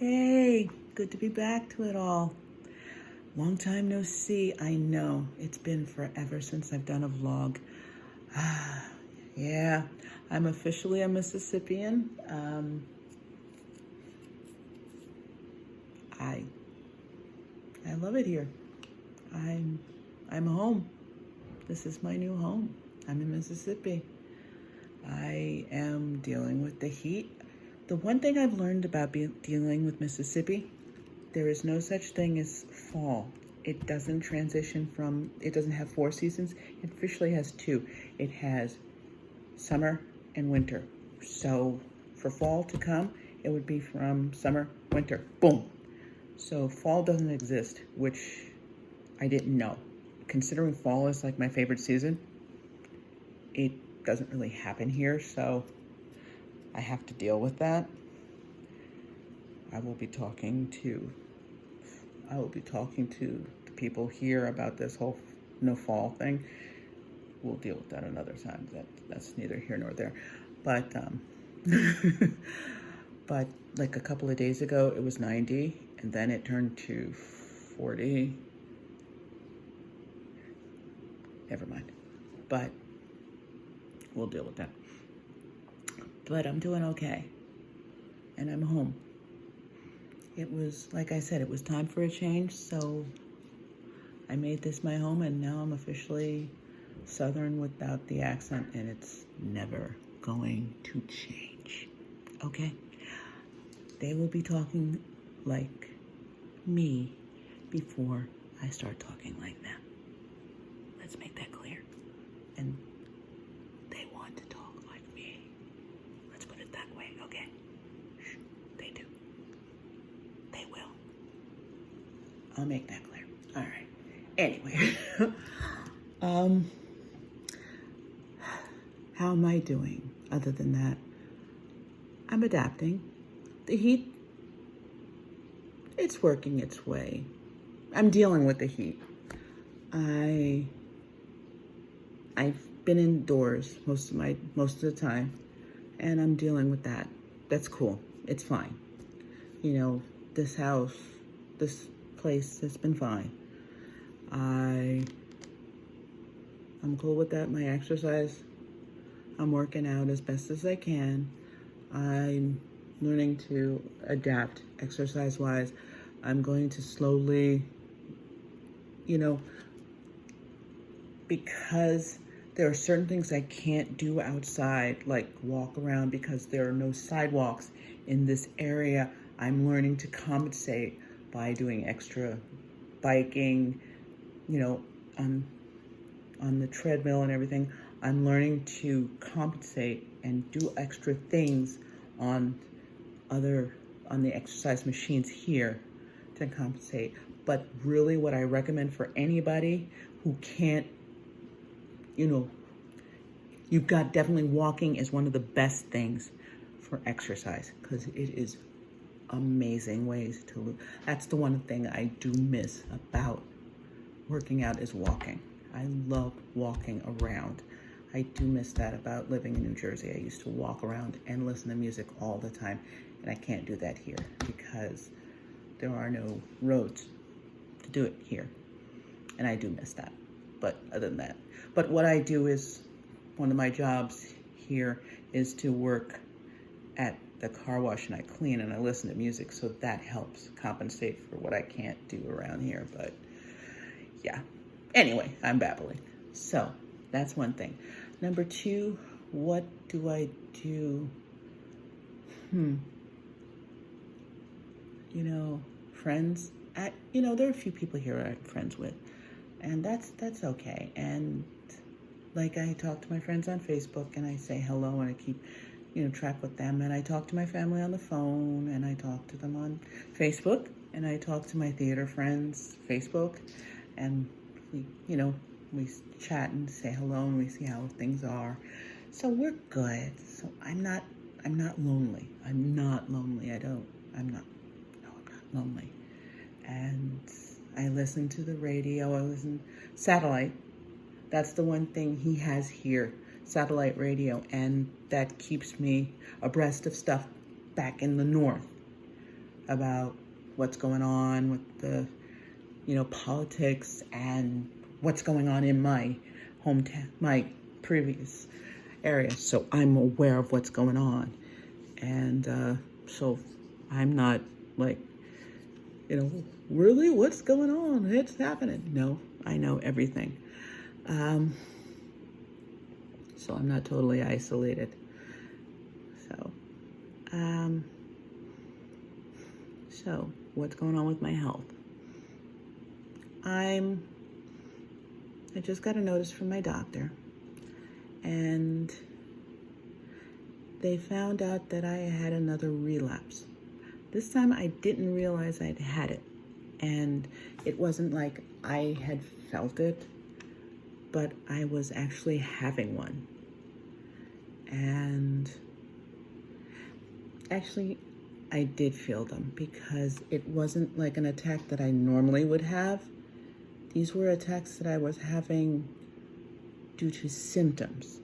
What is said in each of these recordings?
Hey, good to be back to it all. Long time no see. I know it's been forever since I've done a vlog. Yeah, I'm officially a Mississippian. I I love it here. I'm home. This is my new home. I'm in Mississippi. I am dealing with the heat. The one thing I've learned about dealing with Mississippi, there is no such thing as fall. It doesn't it doesn't have 4 seasons. It officially has 2. It has summer and winter. So for fall to come, it would be from summer, winter, boom. So fall doesn't exist, which I didn't know. Considering fall is like my favorite season, it doesn't really happen here, so I have to deal with that. I will be talking to the people here about this whole no fall thing. We'll deal with that another time. That's neither here nor there. But but like a couple of days ago, it was 90, and then it turned to 40. Never mind. But we'll deal with that. But I'm doing okay, and I'm home. It was, like I said, it was time for a change, so I made this my home, and now I'm officially Southern without the accent, and it's never going to change. Okay? They will be talking like me before I start talking like them. Let's make that clear. And they want to talk like me. Let's put it that way, okay? Shh, they do. They will. I'll make that clear. All right. Anyway, how am I doing? Other than that, I'm adapting. The heat, it's working its way. I'm dealing with the heat. I've been indoors most of the time, and I'm dealing with that. That's cool. It's fine. You know, this house, this place has been fine. I'm cool with that. My exercise, I'm working out as best as I can. I'm learning to adapt exercise-wise. I'm going to slowly, because there are certain things I can't do outside, like walk around because there are no sidewalks in this area. I'm learning to compensate by doing extra biking, on the treadmill and everything. I'm learning to compensate and do extra things on the exercise machines here to compensate. But really what I recommend for anybody who can't, you've got definitely walking is one of the best things for exercise because it is amazing ways to lose. That's the one thing I do miss about working out is walking. I love walking around. I do miss that about living in New Jersey. I used to walk around and listen to music all the time, and I can't do that here because there are no roads to do it here, and I do miss that. But other than that, but what I do is, one of my jobs here is to work at the car wash, and I clean and I listen to music, so that helps compensate for what I can't do around here. But yeah, anyway, I'm babbling. So that's one thing. Number 2, what do I do? Friends. There are a few people here I'm friends with, and that's okay. And like, I talk to my friends on Facebook, and I say hello, and I keep, track with them. And I talk to my family on the phone, and I talk to them on Facebook, and I talk to my theater friends, Facebook, and we chat and say hello, and we see how things are. So we're good. So I'm not lonely. I'm not lonely. I'm not lonely. And I listen to the radio. I listen satellite. That's the one thing he has here, satellite radio, and that keeps me abreast of stuff back in the north. about what's going on with the, politics and what's going on in my hometown, my previous area. So I'm aware of what's going on. And so I'm not like, really, what's going on? It's happening. No, I know everything. So I'm not totally isolated. So what's going on with my health? I just got a notice from my doctor, and they found out that I had another relapse. This time I didn't realize I'd had it, and it wasn't like I had felt it, but I was actually having one. And actually, I did feel them because it wasn't like an attack that I normally would have. These were attacks that I was having due to symptoms,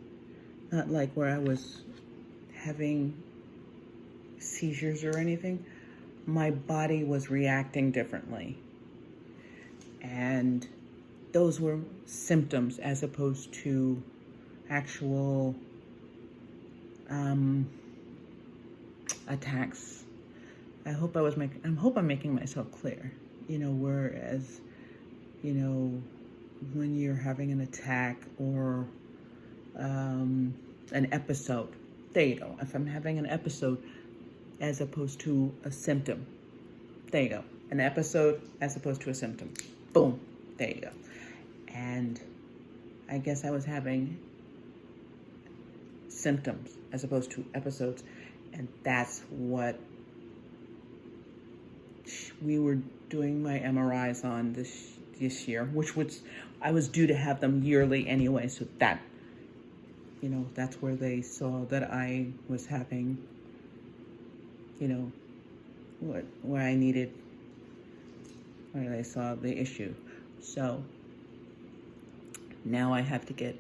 not like where I was having seizures or anything. My body was reacting differently. And those were symptoms as opposed to actual attacks. I hope I'm making myself clear. Whereas, when you're having an attack or an episode, there you go. If I'm having an episode as opposed to a symptom, there you go. An episode as opposed to a symptom. Boom, there you go. And I guess I was having symptoms as opposed to episodes, and that's what we were doing my MRIs on this year, which I was due to have them yearly anyway, so that, that's where they saw that I was having, where I needed, where they saw the issue. So now I have to get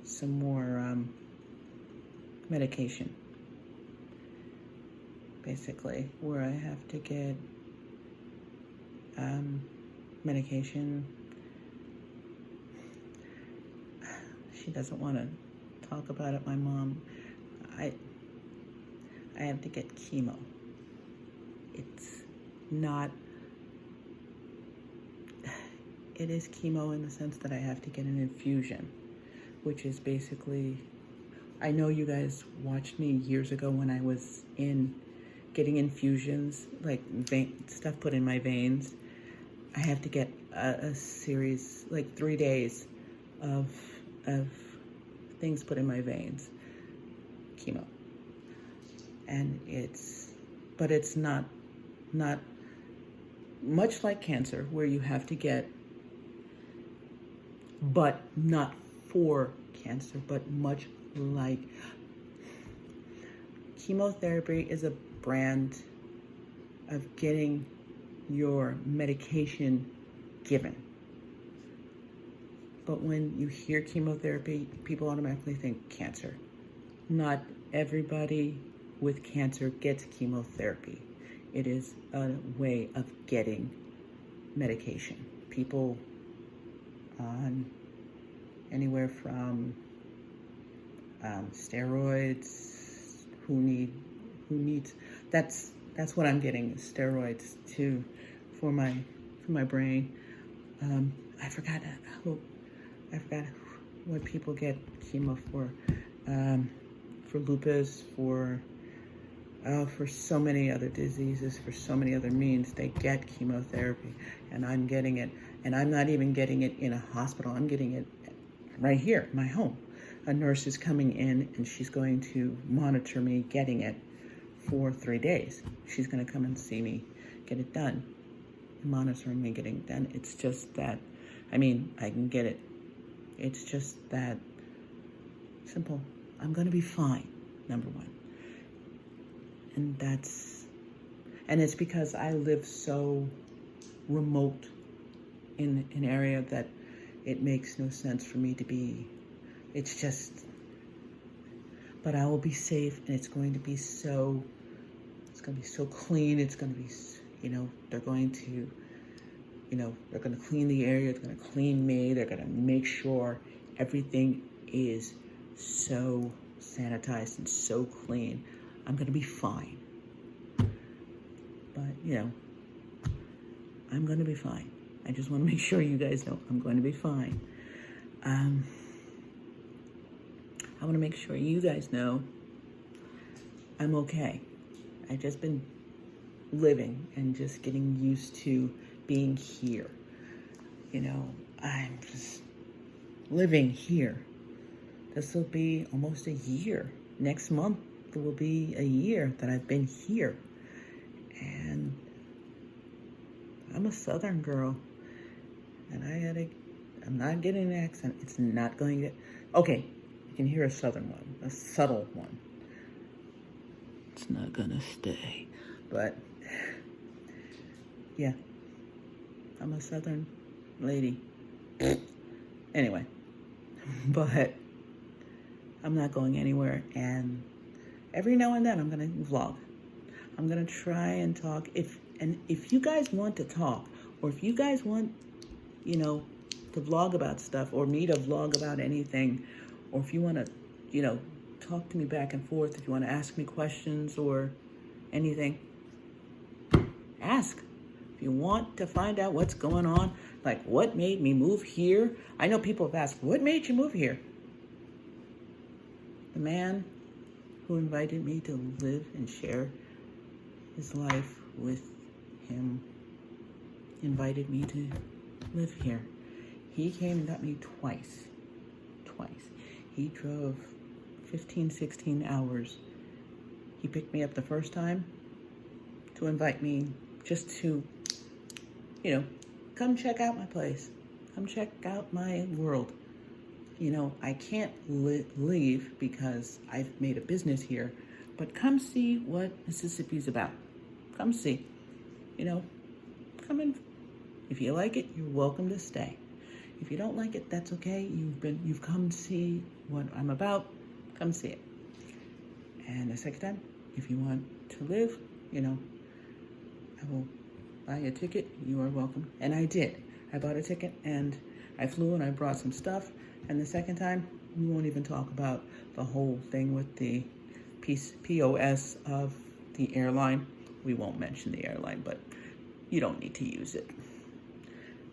some more medication, basically, where I have to get medication. She doesn't want to talk about it, my mom. I have to get chemo. It's not, it is chemo in the sense that I have to get an infusion, which is basically, I know you guys watched me years ago when I was getting infusions, like stuff put in my veins. I have to get a series, like 3 days of things put in my veins, chemo. And it's not much like cancer, where you have to get, but not for cancer, but much like chemotherapy is a brand of getting your medication given. But when you hear chemotherapy, people automatically think cancer. Not everybody with cancer gets chemotherapy. It is a way of getting medication. People on anywhere from steroids, who needs, that's what I'm getting, steroids too, for my brain. I forgot what people get chemo for lupus, for so many other diseases, for so many other means. They get chemotherapy, and I'm getting it. And I'm not even getting it in a hospital. I'm getting it right here, my home. A nurse is coming in, and she's going to monitor me getting it for 3 days. She's going to come and see me get it done, monitoring me getting it done. It's just that, I can get it. It's just that simple. I'm going to be fine, number one. And it's because I live so remote in an area that it makes no sense for me to be, but I will be safe, and it's going going to be so clean. It's going to be, they're going to, they're going to clean the area. They're going to clean me. They're going to make sure everything is so sanitized and so clean. I'm going to be fine. But, I'm going to be fine. I just want to make sure you guys know I'm going to be fine. I want to make sure you guys know I'm okay. I've just been living and just getting used to being here. I'm just living here. This will be almost a year. Next month, it will be a year that I've been here. And I'm a Southern girl. And I'm not getting an accent. It's not going to, okay, you can hear a Southern one, a subtle one. It's not gonna stay. But, yeah, I'm a Southern lady. Anyway, but I'm not going anywhere. And every now and then I'm gonna vlog. I'm gonna try and talk. If you guys want to talk, or if you guys want, to vlog about stuff, or me to vlog about anything, or if you want to, talk to me back and forth, if you want to ask me questions or anything, ask. If you want to find out what's going on, like what made me move here. I know people have asked, what made you move here? The man who invited me to live and share his life with him invited me to live here. He came and got me twice. He drove 15, 16 hours. He picked me up the first time to invite me just to, come check out my place. Come check out my world. I can't leave because I've made a business here, but come see what Mississippi's about. Come see. Come in. If you like it, you're welcome to stay. If you don't like it, that's okay. You've come to see what I'm about. Come see it. And the second time, if you want to live, I will buy a ticket. You are welcome. And I did. I bought a ticket and I flew and I brought some stuff. And the second time, we won't even talk about the whole thing with the POS of the airline. We won't mention the airline, but you don't need to use it.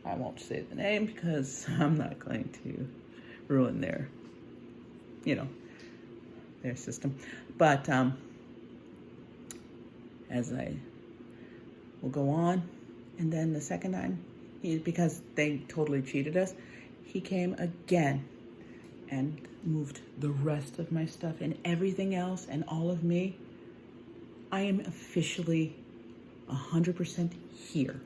I won't say the name because I'm not going to ruin their, their system. But as I will go on, and then the second time, because they totally cheated us, he came again and moved the rest of my stuff and everything else and all of me. I am officially 100% here.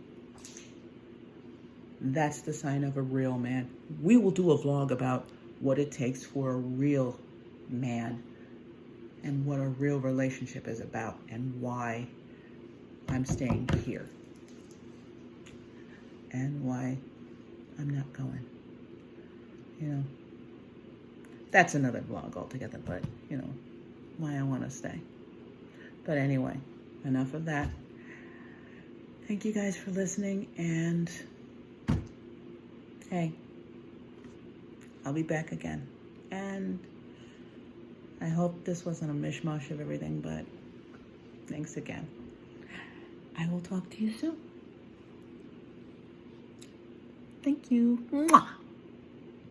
That's the sign of a real man. We will do a vlog about what it takes for a real man and what a real relationship is about and why I'm staying here and why I'm not going. That's another vlog altogether, but why I want to stay. But anyway, enough of that. Thank you guys for listening, and hey, I'll be back again. And I hope this wasn't a mishmash of everything, but thanks again. I will talk to you soon. Thank you. Mwah.